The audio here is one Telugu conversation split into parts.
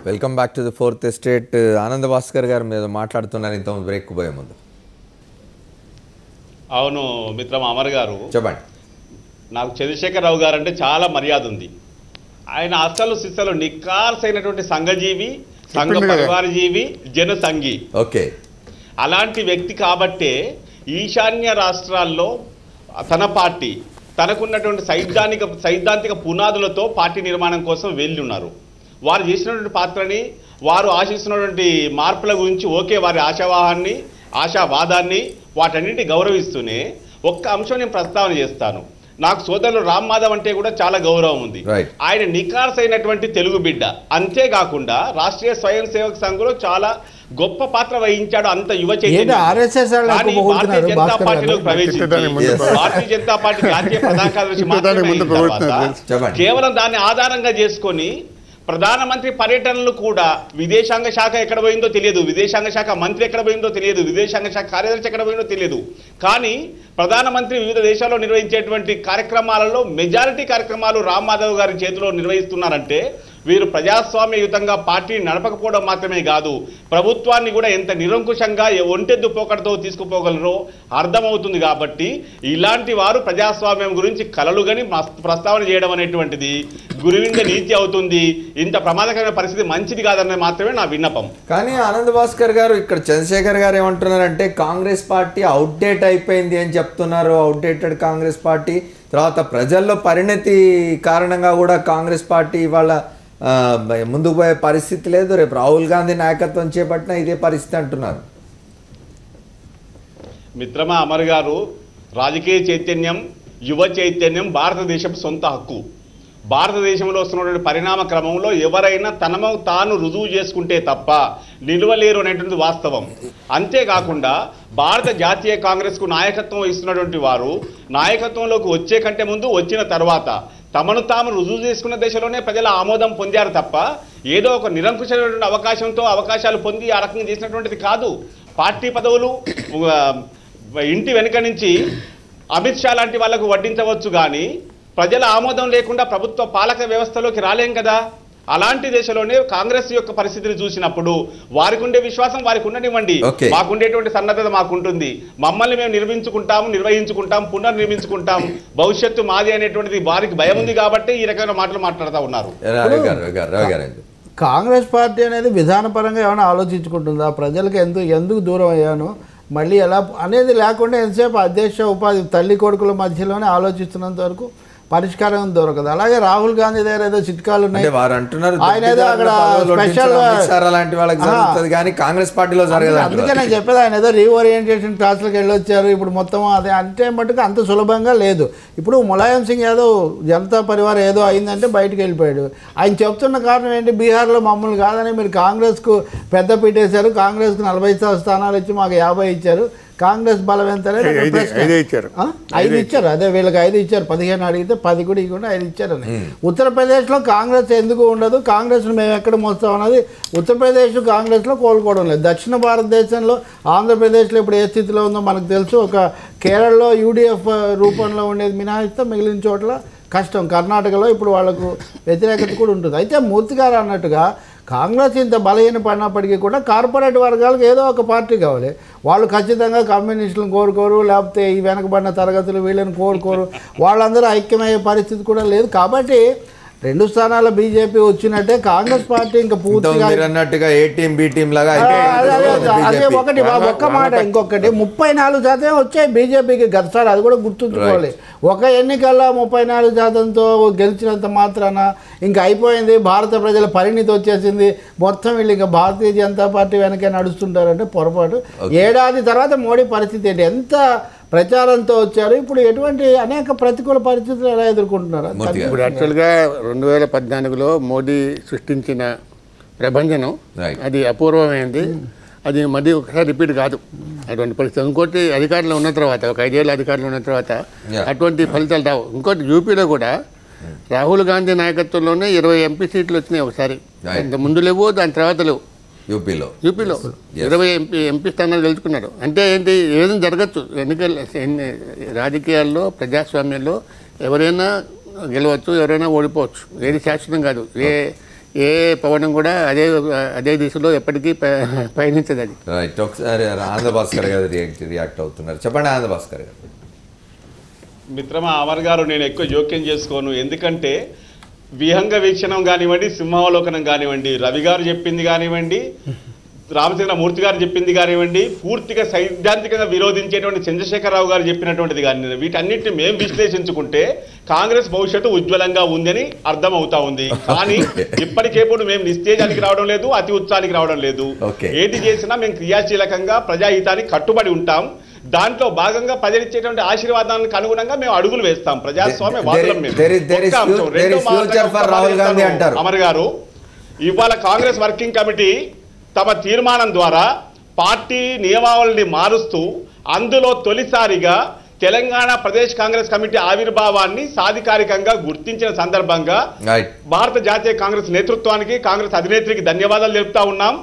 Welcome back to the fourth estate. Anand Bhaskar గారు మీద మాట్లాడుతున్నారు ఇంత బ్రేక్ పోయే ముందు. అవును మిత్రం అమర్ గారు, చెప్పండి. నాకు చంద్రశేఖరరావు గారు అంటే చాలా మర్యాద ఉంది. ఆయన అసలు సిస్సలు నిక్కార్సైనటువంటి సంఘజీవి, సంఘ పరివారజీవి, జనసంఘి. ఓకే, అలాంటి వ్యక్తి కాబట్టే ఈశాన్య రాష్ట్రాల్లో తన పార్టీ తనకున్నటువంటి సైద్ధాంతిక పునాదులతో పార్టీ నిర్మాణం కోసం వెళ్ళి ఉన్నారు. వారు చేసినటువంటి పాత్రని, వారు ఆశిస్తున్నటువంటి మార్పుల గురించి ఓకే, వారి ఆశావాదాన్ని వాటన్నింటినీ గౌరవిస్తూనే ఒక్క అంశం నేను ప్రస్తావన చేస్తాను. నాకు సోదరులు రామ్ మాధవ్ అంటే కూడా చాలా గౌరవం ఉంది. ఆయన నికార్స్ అయినటువంటి తెలుగు బిడ్డ. అంతేకాకుండా రాష్ట్రీయ స్వయం సేవక సంఘంలో చాలా గొప్ప పాత్ర వహించాడు. అంత యువ చైతన్యం. భారతీయ జనతా పార్టీలోకి ప్రవేశించి భారతీయ జనతా పార్టీ జాతీయ ప్రధాన కార్యదర్శి మాత్రమే కేవలం దాన్ని ఆధారంగా చేసుకొని ప్రధానమంత్రి పర్యటనలు కూడా విదేశాంగ శాఖ ఎక్కడ పోయిందో తెలియదు, విదేశాంగ శాఖ మంత్రి ఎక్కడ పోయిందో తెలియదు, విదేశాంగ శాఖ కార్యదర్శి ఎక్కడ పోయిందో తెలియదు. కానీ ప్రధానమంత్రి వివిధ దేశాల్లో నిర్వహించేటువంటి కార్యక్రమాలలో మెజారిటీ కార్యక్రమాలు రామ్ మాధవ్ గారి చేతిలో నిర్వహిస్తున్నారంటే వీరు ప్రజాస్వామ్యయుతంగా పార్టీని నడపకపోవడం మాత్రమే కాదు, ప్రభుత్వాన్ని కూడా ఎంత నిరంకుశంగా ఒంటెద్దు పోకడతో తీసుకుపోగలరో అర్థమవుతుంది. కాబట్టి ఇలాంటి వారు ప్రజాస్వామ్యం గురించి కలలుగని ప్రస్తావన చేయడం అనేటువంటిది గురువింద నీతి అవుతుంది. ఇంత ప్రమాదకరమైన పరిస్థితి మంచిది కాదన్నది మాత్రమే నా విన్నపం. కానీ ఆనంద్ భాస్కర్ గారు, ఇక్కడ చంద్రశేఖర్ గారు ఏమంటున్నారంటే కాంగ్రెస్ పార్టీ అవుట్డేట్ అయిపోయింది అని చెప్తున్నారు. అవుట్డేటెడ్ కాంగ్రెస్ పార్టీ, తర్వాత ప్రజల్లో పరిణతి కారణంగా కూడా కాంగ్రెస్ పార్టీ ఇవాళ ముందుకు పోయే పరిస్థితి లేదు. రేపు రాహుల్ గాంధీ నాయకత్వం చేపట్టినా ఇదే పరిస్థితి అంటున్నారు. మిత్రమా అమర్ గారు, రాజకీయ చైతన్యం, యువ చైతన్యం భారతదేశం సొంత హక్కు. భారతదేశంలో వస్తున్నటువంటి పరిణామ క్రమంలో ఎవరైనా తనను తాను రుజువు చేసుకుంటే తప్ప నిలవలేరు అనేటువంటి వాస్తవం. అంతేకాకుండా భారత జాతీయ కాంగ్రెస్కు నాయకత్వం వహిస్తున్నటువంటి వారు నాయకత్వంలోకి వచ్చే కంటే ముందు, వచ్చిన తర్వాత తమను తాము రుజువు చేసుకున్న దశలోనే ప్రజల ఆమోదం పొందారు తప్ప ఏదో ఒక నిరంకుశమైనటువంటి అవకాశాలు పొంది ఆ రకంగా చేసినటువంటిది కాదు. పార్టీ పదవులు ఇంటి వెనుక నుంచి అమిత్ షా లాంటి వాళ్లకు వడ్డించవచ్చు, కానీ ప్రజల ఆమోదం లేకుండా ప్రభుత్వ పాలక వ్యవస్థలోకి రాలేం కదా. అలాంటి దేశంలోనే కాంగ్రెస్ యొక్క పరిస్థితిని చూసినప్పుడు వారికి ఉండే విశ్వాసం వారికి ఉండనివ్వండి, మాకుండేటువంటి సన్నద్ధత మాకుంటుంది. మమ్మల్ని మేము నిర్వహించుకుంటాం, పునర్నిర్మించుకుంటాం, భవిష్యత్తు మాది అనేటువంటిది వారికి భయం ఉంది కాబట్టి ఈ రకమైన మాటలు మాట్లాడుతూ ఉన్నారు. కాంగ్రెస్ పార్టీ అనేది విధానపరంగా ఏమైనా ఆలోచించుకుంటుందా? ప్రజలకు ఎందుకు దూరం అయ్యాను, మళ్ళీ ఎలా అనేది లేకుండా ఎంతసేపు అధ్యక్ష ఉపాధి తల్లి కొడుకుల మధ్యలోనే ఆలోచిస్తున్నంత వరకు పరిష్కారం దొరకదు. అలాగే రాహుల్ గాంధీ దగ్గర ఏదో చిట్కాలు ఉన్నాయి, ఆయన ఏదో అక్కడ స్పెషల్ కాంగ్రెస్ పార్టీలో జరగదు. అందుకే నేను చెప్పేది, ఆయన ఏదో రీఓరియంటేషన్ క్లాసులకు వెళ్ళొచ్చారు. ఇప్పుడు మొత్తం అదే అంటే మటుకు అంత సులభంగా లేదు. ఇప్పుడు ములాయం సింగ్ యాదవ్ జనతా పరివార్ ఏదో అయిందంటే బయటకు వెళ్ళిపోయాడు. ఆయన చెప్తున్న కారణం ఏంటి? బీహార్లో మమ్మల్ని కాదని మీరు కాంగ్రెస్కు పెద్ద పీటేశారు, కాంగ్రెస్కు 40 స్థానాలు ఇచ్చి మాకు 50 ఇచ్చారు, కాంగ్రెస్ బలం ఎంత? 5 ఇచ్చారు. అదే వీళ్ళకి 5 ఇచ్చారు, 15 అడిగితే 10 కూడా ఇవ్వకుండా 5 ఇచ్చారని. ఉత్తరప్రదేశ్లో కాంగ్రెస్ ఎందుకు ఉండదు, కాంగ్రెస్ను మేము ఎక్కడ మోస్తాం అన్నది ఉత్తరప్రదేశ్ కాంగ్రెస్లో కోలుకోవడం లేదు. దక్షిణ భారతదేశంలో ఆంధ్రప్రదేశ్లో ఇప్పుడు ఏ స్థితిలో ఉందో మనకు తెలుసు. ఒక కేరళలో యూడిఎఫ్ రూపంలో ఉండేది మినహాయిస్తే మిగిలిన చోట్ల కష్టం. కర్ణాటకలో ఇప్పుడు వాళ్ళకు వ్యతిరేకత కూడా ఉంటుంది. అయితే మూర్తి గారు అన్నట్టుగా కాంగ్రెస్ ఇంత బలహీన పడినప్పటికీ కూడా కార్పొరేట్ వర్గాలకు ఏదో ఒక పార్టీ కావాలి. వాళ్ళు ఖచ్చితంగా కమ్యూనిస్టులను కోరుకోరు, లేకపోతే ఈ వెనకబడిన తరగతులు వీళ్ళని కోరుకోరు. వాళ్ళందరూ ఐక్యమయ్యే పరిస్థితి కూడా లేదు. కాబట్టి 2 స్థానాల బీజేపీ వచ్చినట్టే కాంగ్రెస్ పార్టీ ఇంకా పూర్తిగా అదే ఒకటి ఒక్క మాట. ఇంకొకటి 34% వచ్చాయి బీజేపీకి గతసారి, అది కూడా గుర్తుంచుకోవాలి. ఒక ఎన్నికల్లో 34%తో గెలిచినంత మాత్రాన ఇంకా అయిపోయింది, భారత ప్రజల పరిణితి వచ్చేసింది, మొత్తం వీళ్ళు ఇంకా భారతీయ జనతా పార్టీ వెనకే నడుస్తుంటారంటే పొరపాటు. ఏడాది తర్వాత మోడీ పరిస్థితి ఏంటి? ఎంత ప్రచారంతో వచ్చారు, ఇప్పుడు ఎటువంటి అనేక ప్రతికూల పరిస్థితులు ఎలా ఎదుర్కొంటున్నారు? ఇప్పుడు యాక్చువల్గా 2014లో మోడీ సృష్టించిన ప్రభంజనం అది అపూర్వమైంది. అది మళ్ళీ ఒకసారి రిపీట్ కాదు అటువంటి పరిస్థితి. ఇంకోటి అధికారంలో ఉన్న తర్వాత, ఒక 5 ఏళ్ళ అధికారంలో ఉన్న తర్వాత అటువంటి ఫలితాలు రావు. ఇంకోటి యూపీలో కూడా రాహుల్ గాంధీ నాయకత్వంలోనే 20 ఎంపీ సీట్లు వచ్చినాయి ఒకసారి. ఇంత ముందు లేవు, దాని తర్వాత లేవు. యూపీలో 20 ఎంపీ స్థానాలు గెలుచుకున్నారు. అంటే ఏంటి, ఏదైనా జరగచ్చు. ఎన్నికల రాజకీయాల్లో, ప్రజాస్వామ్యంలో ఎవరైనా గెలవచ్చు, ఎవరైనా ఓడిపోవచ్చు, ఏది శాశ్వతం కాదు. ఏ పవనం కూడా అదే దిశలో ఎప్పటికీ పయనించదు అది. రైట్, ఒకసారి ఆనందభాస్కర్ గారు రియాక్ట్ అవుతున్నారు. చెప్పండి ఆనందభాస్కర్ గారు. మిత్రమా అమర్ గారు, నేను ఎక్కువ జోక్యం చేసుకోను. ఎందుకంటే విహంగ వీక్షణం కానివ్వండి, సింహావలోకనం కానివ్వండి, రవి గారు చెప్పింది కానివ్వండి, రామచంద్రమూర్తి గారు చెప్పింది కానివ్వండి, పూర్తిగా సైద్ధాంతికంగా విరోధించేటువంటి చంద్రశేఖరరావు గారు చెప్పినటువంటిది కానీ, వీటన్నిటిని మేము విశ్లేషించుకుంటే కాంగ్రెస్ భవిష్యత్తు ఉజ్వలంగా ఉందని అర్థం అవుతా ఉంది. కానీ ఇప్పటికేప్పుడు మేము నిస్తేజానికి రావడం లేదు, అతి ఉత్సాహానికి రావడం లేదు. ఏది చేసినా మేము క్రియాశీలకంగా ప్రజాహితానికి కట్టుబడి ఉంటాం. దాంట్లో భాగంగా ప్రజలిచ్చేటువంటి ఆశీర్వాదానికి అనుగుణంగా మేము అడుగులు వేస్తాం. ప్రజాస్వామ్య వాదులం మేము. అమర్ గారు, ఇవాళ కాంగ్రెస్ వర్కింగ్ కమిటీ తమ తీర్మానం ద్వారా పార్టీ నియమావళిని మారుస్తూ అందులో తొలిసారిగా తెలంగాణ ప్రదేశ్ కాంగ్రెస్ కమిటీ ఆవిర్భావాన్ని సాధికారికంగా గుర్తించిన సందర్భంగా భారత జాతీయ కాంగ్రెస్ నేతృత్వానికి, కాంగ్రెస్ అధినేత్రికి ధన్యవాదాలు తెలుపుతా ఉన్నాం.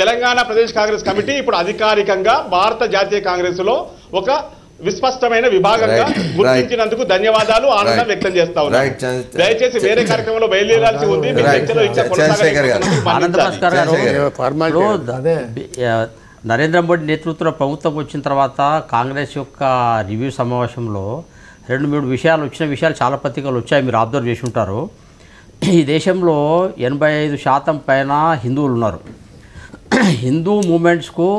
తెలంగాణ ప్రదేశ్ కాంగ్రెస్ కమిటీ ఇప్పుడు అధికారికంగా భారత జాతీయ కాంగ్రెస్ లో ఒక విస్పష్టమైన విభాగంగా గుర్తించినందుకు ధన్యవాదాలు, ఆనందం వ్యక్తం చేస్తా ఉన్నాం. దయచేసి వేరే కార్యక్రమంలో బయలుదేరాల్సి ఉంది. నరేంద్ర మోడీ నేతృత్వంలో ప్రభుత్వం వచ్చిన తర్వాత కాంగ్రెస్ యొక్క రివ్యూ సమావేశంలో 2-3 విషయాలు చాలా పత్రికలు వచ్చాయి, మీరు అబ్జర్వ్ చేసి ఉంటారు. ఈ దేశంలో 85% పైన హిందువులు ఉన్నారు. హిందూ మూమెంట్స్కు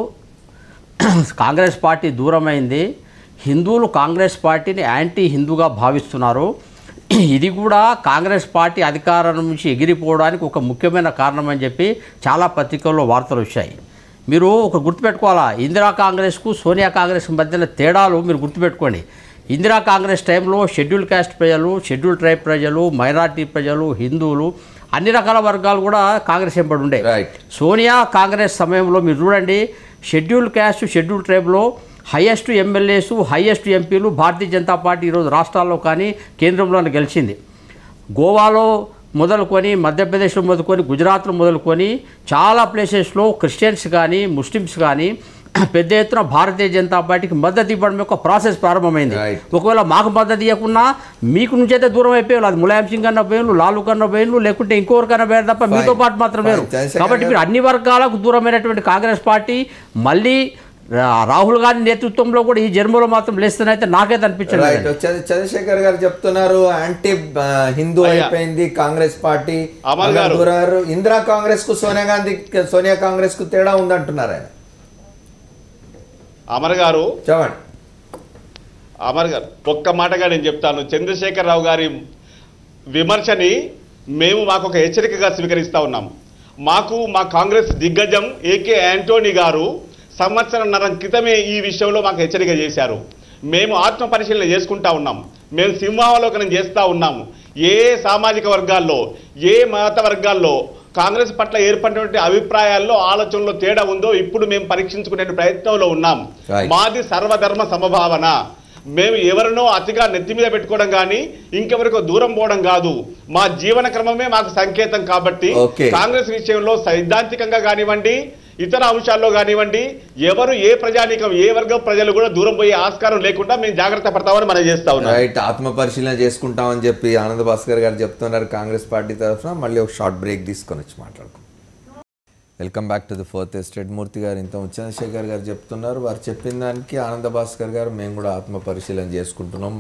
కాంగ్రెస్ పార్టీ దూరమైంది. హిందువులు కాంగ్రెస్ పార్టీని యాంటీ హిందూగా భావిస్తున్నారు. ఇది కూడా కాంగ్రెస్ పార్టీ అధికారం నుంచి ఎగిరిపోవడానికి ఒక ముఖ్యమైన కారణం అని చెప్పి చాలా పత్రికల్లో వార్తలు వచ్చాయి. మీరు ఒక గుర్తుపెట్టుకోవాలా, ఇందిరా కాంగ్రెస్కు సోనియా కాంగ్రెస్ మధ్యన తేడాలు మీరు గుర్తుపెట్టుకోండి. ఇందిరా కాంగ్రెస్ టైంలో షెడ్యూల్ క్యాస్ట్ ప్రజలు, షెడ్యూల్ ట్రైబ్ ప్రజలు, మైనారిటీ ప్రజలు, హిందువులు, అన్ని రకాల వర్గాలు కూడా కాంగ్రెస్ వెంబడి ఉండే. సోనియా కాంగ్రెస్ సమయంలో మీరు చూడండి, షెడ్యూల్ క్యాస్ట్, షెడ్యూల్ ట్రైబ్లో హైయెస్ట్ ఎమ్మెల్యేసు, హైయెస్ట్ ఎంపీలు భారతీయ జనతా పార్టీ ఈరోజు రాష్ట్రాల్లో కానీ కేంద్రంలోనే గెలిచింది. గోవాలో మొదలుకొని, మధ్యప్రదేశ్లో మొదలుకొని, గుజరాత్లో మొదలుకొని చాలా ప్లేసెస్లో క్రిస్టియన్స్ కానీ ముస్లిమ్స్ కానీ పెద్ద ఎత్తున భారతీయ జనతా పార్టీకి మద్దతు ఇవ్వడం యొక్క ప్రాసెస్ ప్రారంభమైంది. ఒకవేళ మాకు మద్దతు ఇవ్వకుండా మీకు నుంచి అయితే దూరం అయిపోయారు, అది ములాయం సింగ్ కన్నా పోయిన్లు, లాలు కన్నా పోయిన్లు, లేకుంటే ఇంకొకరికన్నా పోయారు తప్ప మీతో పాటు మాత్రం వేరు. కాబట్టి మీరు అన్ని వర్గాలకు దూరమైనటువంటి కాంగ్రెస్ పార్టీ మళ్ళీ రాహుల్ గాంధీ నేతృత్వంలో కూడా ఈ జన్మలో మాత్రం లేస్తుందైతే నాకైతే అనిపించలేదు. చంద్రశేఖర్ గారు చెప్తున్నారు యాంటీ హిందూ అయిపోయింది కాంగ్రెస్ పార్టీ. ఇందిరా కాంగ్రెస్ కు సోనియా కాంగ్రెస్ కు తేడా ఉందంటున్నారు ఆయన. అమర్ గారు ఒక్క మాటగా నేను చెప్తాను. చంద్రశేఖరరావు గారి విమర్శని మాకు ఒక హెచ్చరికగా స్వీకరిస్తా ఉన్నాం. మా కాంగ్రెస్ దిగ్గజం ఏకే యాంటోనీ గారు సంవత్సరంన్నర క్రితమే ఈ విషయంలో మాకు హెచ్చరిక చేశారు. మేము ఆత్మ పరిశీలన చేసుకుంటా ఉన్నాం, మేము సింహావలోకనం చేస్తూ ఉన్నాము. ఏ సామాజిక వర్గాల్లో, ఏ మత వర్గాల్లో కాంగ్రెస్ పట్ల ఏర్పడినటువంటి అభిప్రాయాల్లో, ఆలోచనలో తేడా ఉందో ఇప్పుడు మేము పరీక్షించుకునే ప్రయత్నంలో ఉన్నాం. మాది సర్వధర్మ సమభావన. మేము ఎవరినో అతిగా నెత్తి మీద పెట్టుకోవడం కానీ ఇంకెవరికో దూరం పోవడం కాదు. మా జీవన క్రమమే మాకు సంకేతం. కాబట్టి కాంగ్రెస్ విషయంలో సైద్ధాంతికంగా కానివ్వండి, ఇతర అంశాల్లో కానివ్వండి, ఎవరు ఏ ప్రజానీకం, ఏ వర్గం ప్రజలు కూడా దూరం పోయే ఆస్కారం లేకుండా మేము జాగ్రత్త పడతామని మనం చేస్తా ఉన్నాం. రైట్, ఆత్మ పరిశీలన చేసుకుంటామని చెప్పి ఆనంద్ భాస్కర్ గారు చెప్తున్నారు కాంగ్రెస్ పార్టీ తరఫున. మళ్ళీ ఒక షార్ట్ బ్రేక్ తీసుకొని వచ్చి మాట్లాడుకుంటాం. Welcome back to the fourth estate. Murthy garu ఇంత చంద్రశేఖర్ గారు చెప్తున్నారు, వారు చెప్పిన దానికి ఆనంద భాస్కర్ గారు మేము కూడా ఆత్మ పరిశీలన చేసుకుంటున్నాం,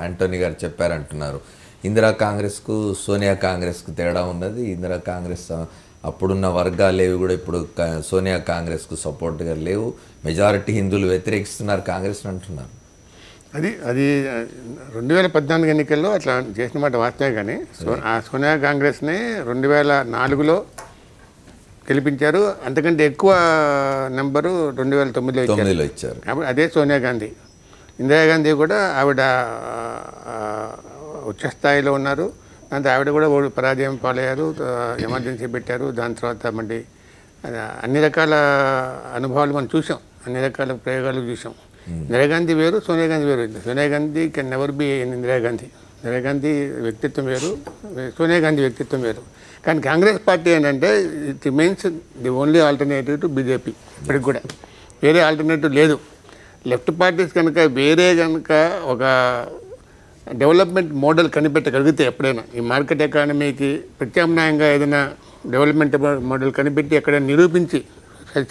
యాంటోనీ గారు చెప్పారంటున్నారు. ఇందిరా కాంగ్రెస్కు సోనియా కాంగ్రెస్కు తేడా ఉన్నది. ఇందిరా కాంగ్రెస్ అప్పుడున్న వర్గాలేవి కూడా ఇప్పుడు సోనియా కాంగ్రెస్కు సపోర్ట్గా లేవు. మెజారిటీ హిందువులు వ్యతిరేకిస్తున్నారు కాంగ్రెస్ అంటున్నారు. అది 2014 ఎన్నికల్లో అట్లా చేసిన మాట వాస్తవే. కానీ ఆ సోనియా కాంగ్రెస్ని 2004లో గెలిపించారు. అంతకంటే ఎక్కువ నెంబరు 2009లో ఇచ్చారు. కాబట్టి అదే సోనియా గాంధీ. ఇందిరాగాంధీ కూడా ఆవిడ ఉచ్చ స్థాయిలో ఉన్నారు. దాంతో ఆవిడ కూడా పరాజయం పాలయ్యారు, ఎమర్జెన్సీ పెట్టారు. దాని తర్వాత మళ్ళీ అన్ని రకాల అనుభవాలు మనం చూసాం, అన్ని రకాల ప్రయోగాలు చూసాం. ఇందిరాగాంధీ వేరు, సోనియా గాంధీ వేరు. Sonia Gandhi can never be Indira Gandhi. Indira Gandhi వ్యక్తిత్వం వేరు, సోనియా గాంధీ వ్యక్తిత్వం వేరు. కానీ కాంగ్రెస్ పార్టీ ఏంటంటే it remains the only alternative to BJP. ఇప్పటికి కూడా వేరే ఆల్టర్నేటివ్ లేదు. లెఫ్ట్ పార్టీస్ కనుక ఒక డెవలప్మెంట్ మోడల్ కనిపెట్టగలిగితే ఎప్పుడైనా ఈ మార్కెట్ ఎకానమీకి ప్రత్యామ్నాయంగా ఏదైనా డెవలప్మెంట్ మోడల్ కనిపెట్టి ఎక్కడ నిరూపించి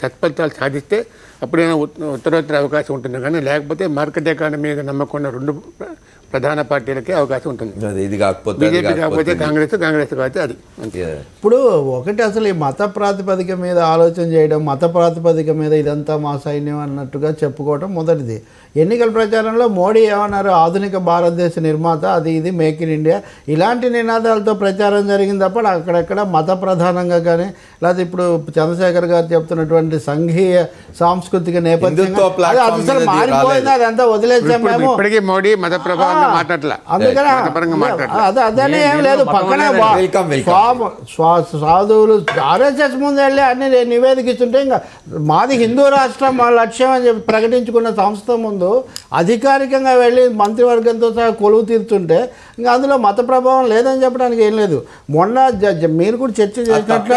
సత్ఫలితాలు సాధిస్తే అప్పుడైనా ఉత్తరోత్తర అవకాశం ఉంటుంది. కానీ లేకపోతే మార్కెట్ ఎకానమీ మీద నమ్మకం రెండు ప్రధాన పార్టీలకే అవకాశం ఉంటుంది. ఇది కాకపోతే బీజేపీ కాకపోతే కాంగ్రెస్ కాకపోతే అది. ఇప్పుడు ఒకటి అసలు ఈ మత ప్రాతిపదిక మీద ఆలోచన చేయడం, మత ప్రాతిపదిక మీద ఇదంతా మా సైన్యం అన్నట్టుగా చెప్పుకోవడం మొదటిది. ఎన్నికల ప్రచారంలో మోడీ ఏమన్నారు, ఆధునిక భారతదేశ నిర్మాత, అది ఇది మేక్ ఇన్ ఇండియా, ఇలాంటి నినాదాలతో ప్రచారం జరిగింది తప్ప అక్కడెక్కడ మత ప్రధానంగా కానీ లేకపోతే ఇప్పుడు చంద్రశేఖర్ గారు చెప్తున్నటువంటి సంఘీయ సాంస్కృతిక నేపథ్యం అసలు మారిపోయింది. అదంతా వదిలేసాం మేము. ఇప్పటికీ మోడీ మత ప్రభావం అందుకనే అదనే ఏం లేదు. పక్కనే సాధువులు ఆర్ఎస్ఎస్ ముందు వెళ్ళి అన్ని నివేదిక ఇస్తుంటే ఇంకా మాది హిందూ రాష్ట్రం మా లక్ష్యం అని చెప్పి ప్రకటించుకున్న సంస్థ ముందు అధికారికంగా వెళ్ళి మంత్రివర్గంతో సహా కొలువు తీరుతుంటే ఇంకా అందులో మత ప్రభావం లేదని చెప్పడానికి ఏం లేదు. మొన్న మీరు కూడా చర్చ చేసినట్లు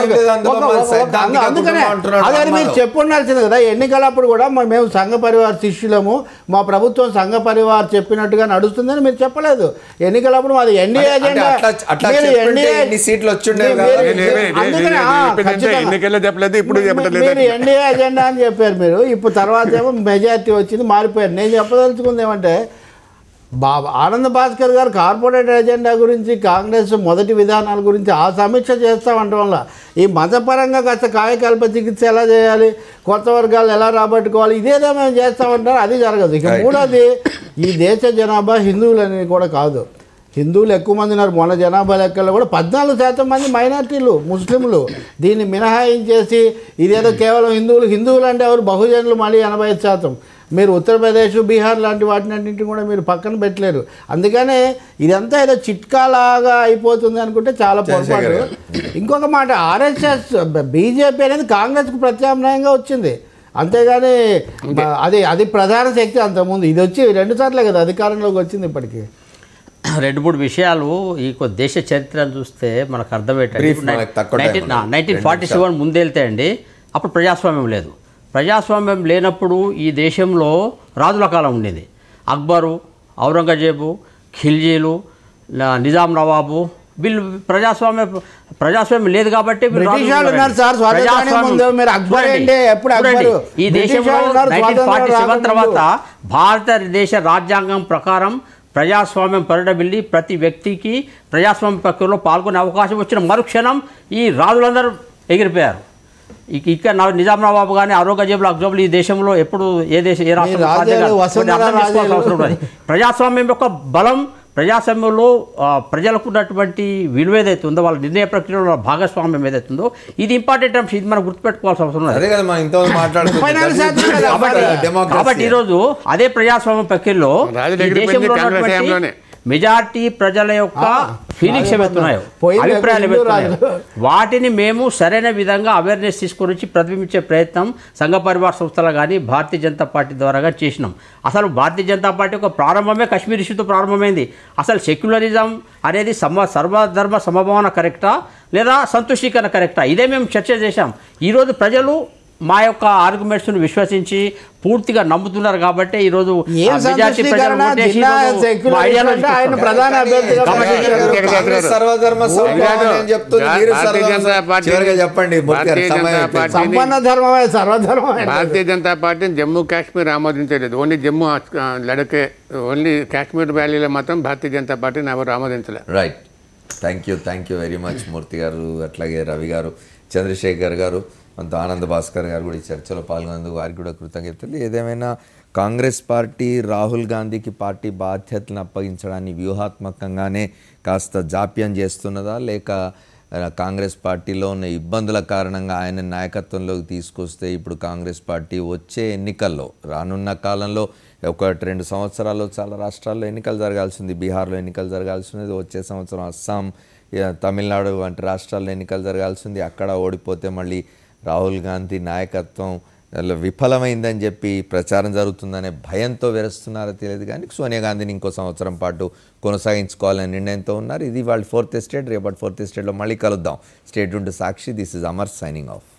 అందుకనే అదే మీరు చెప్పుండాల్సింది కదా. ఎన్నికలప్పుడు కూడా మేము సంఘ పరివార్ శిష్యులము, మా ప్రభుత్వం సంఘ పరివార్ చెప్పినట్టుగా నడుస్తుందని మీరు చెప్పలేదు. ఎన్నికలప్పుడు మాది ఎన్డీఏ ఎజెండా, మీరు ఎన్డీఏ ఎజెండా అని చెప్పారు. మీరు ఇప్పుడు తర్వాత ఏమో మెజారిటీ వచ్చింది, మారిపోయారు. నేను చెప్పదలుచుకుంది ఏమంటే ఆనంద్ భాస్కర్ గారు కార్పొరేట్ ఎజెండా గురించి, కాంగ్రెస్ మొదటి విధానాల గురించి ఆ సమీక్ష చేస్తామంటే వల్ల ఈ మతపరంగా కాస్త కాయకల్ప చికిత్స ఎలా చేయాలి, కొత్త వర్గాలు ఎలా రాబట్టుకోవాలి, ఇదేదో మేము చేస్తామంటారు, అది జరగదు. ఇక మూడోది, ఈ దేశ జనాభా హిందువులని కూడా కాదు, హిందువులు ఎక్కువ మంది ఉన్నారు. మొన్న జనాభా లెక్కల్లో కూడా 14% మంది మైనార్టీలు, ముస్లింలు. దీన్ని మినహాయించేసి ఇదేదో కేవలం హిందువులు అంటే ఎవరు, బహుజనులు మళ్ళీ 85%. మీరు ఉత్తరప్రదేశ్, బీహార్ లాంటి వాటినన్నింటిని కూడా మీరు పక్కన పెట్టలేరు. అందుకనే ఇదంతా ఏదో చిట్కాలాగా అయిపోతుంది అనుకుంటే చాలా పొరపాటు. ఇంకొక మాట, ఆర్ఎస్ఎస్ బీజేపీ అనేది కాంగ్రెస్కు ప్రత్యామ్నాయంగా వచ్చింది, అంతేగాని అది ప్రధాన శక్తి. అంతకుముందు ఇది వచ్చి 2 సార్లే కదా అధికారంలోకి వచ్చింది. ఇప్పటికీ 2-3 విషయాలు ఈ దేశ చరిత్రను చూస్తే మనకు అర్థమయ్యేటట్టు 1947 ముందెళ్తే అండి, అప్పుడు ప్రజాస్వామ్యం లేదు. ప్రజాస్వామ్యం లేనప్పుడు ఈ దేశంలో రాజుల కాలం ఉండేది. అక్బరు, ఔరంగజేబు, ఖిల్జీలు, నిజాం నవాబు, వీళ్ళు ప్రజాస్వామ్యం లేదు కాబట్టి ఈ దేశంలో 1947 తర్వాత భారతదేశ రాజ్యాంగం ప్రకారం ప్రజాస్వామ్యం పరిడబిల్లి ప్రతి వ్యక్తికి ప్రజాస్వామ్య ప్రక్రియలో పాల్గొనే అవకాశం వచ్చిన మరుక్షణం ఈ రాజులందరూ ఎగిరిపోయారు. ఇక్కడ నిజాం నవాబు కానీ ఔరంగజేబులు, అక్బరులు ఈ దేశంలో ఎప్పుడు ఏ రాష్ట్రం అవసరం ఉన్నది. ప్రజాస్వామ్యం యొక్క బలం, ప్రజాస్వామ్యంలో ప్రజలకు ఉన్నటువంటి విలువ ఏదైతే ఉందో, వాళ్ళ నిర్ణయ ప్రక్రియలో భాగస్వామ్యం ఏదైతే ఉందో, ఇది ఇంపార్టెంట్ అంశం. ఇది మనం గుర్తుపెట్టుకోవాల్సిన అవసరం ఉంది. కాబట్టి ఈరోజు అదే ప్రజాస్వామ్య ప్రక్రియలో ఈ దేశంలో ఉన్నటువంటి మెజార్టీ ప్రజల యొక్క ఫీలింగ్స్ ఏవైతున్నాయో, అభిప్రాయాలు ఏవైతున్నాయో, వాటిని మేము సరైన విధంగా అవేర్నెస్ తీసుకొని వచ్చి ప్రతిబింబించే ప్రయత్నం సంఘ పరివార సంస్థలు కానీ భారతీయ జనతా పార్టీ ద్వారా చేసినాం. అసలు భారతీయ జనతా పార్టీ యొక్క ప్రారంభమే కాశ్మీర్ ఇష్యూతో ప్రారంభమైంది. అసలు సెక్యులరిజం అనేది సర్వధర్మ సమభావన కరెక్టా లేదా సంతుష్టీకరణ కరెక్టా, ఇదే మేము చర్చ చేశాం. ఈరోజు ప్రజలు మా యొక్క ఆర్గ్యుమెంట్స్ను విశ్వసించి పూర్తిగా నమ్ముతున్నారు కాబట్టి ఈరోజు భారతీయ జనతా పార్టీని జమ్మూ కాశ్మీర్ ఆమోదించలేదు. ఓన్లీ జమ్మూ లడకే, ఓన్లీ కాశ్మీర్ వ్యాలీలో మాత్రం భారతీయ జనతా పార్టీని ఎవరు ఆమోదించలేదు. Right, thank you very much Murthy garu, అట్లాగే రవి గారు, చంద్రశేఖర్ గారు, అంత ఆనంద్ భాస్కర్ గారు కూడా ఈ చర్చలో పాల్గొన్నందుకు వారికి కూడా కృతజ్ఞతలు. ఏదేమైనా కాంగ్రెస్ పార్టీ రాహుల్ గాంధీకి పార్టీ బాధ్యతలను అప్పగించడాన్ని వ్యూహాత్మకంగానే కాస్త జాప్యం చేస్తున్నదా, లేక కాంగ్రెస్ పార్టీలో ఉన్న ఇబ్బందుల కారణంగా ఆయన నాయకత్వంలోకి తీసుకొస్తే ఇప్పుడు కాంగ్రెస్ పార్టీ వచ్చే ఎన్నికల్లో, రానున్న కాలంలో 1-2 సంవత్సరాల్లో చాలా రాష్ట్రాల్లో ఎన్నికలు జరగాల్సింది, బీహార్లో ఎన్నికలు జరగాల్సింది, వచ్చే సంవత్సరం అస్సాం, తమిళనాడు వంటి రాష్ట్రాల్లో ఎన్నికలు జరగాల్సింది. అక్కడ ఓడిపోతే మళ్ళీ రాహుల్ గాంధీ నాయకత్వం విఫలమైందని చెప్పి ప్రచారం జరుగుతుందనే భయంతో వెరుస్తున్నారో తెలియదు. కానీ సోనియా గాంధీని ఇంకో సంవత్సరం పాటు కొనసాగించుకోవాలనే నిర్ణయంతో ఉన్నారు. ఇది వాళ్ళ 4th ఎస్టేట్. రేపటి 4th ఎస్టేట్లో మళ్ళీ కలుద్దాం. Stay tuned to Sakshi. This is Amar signing of.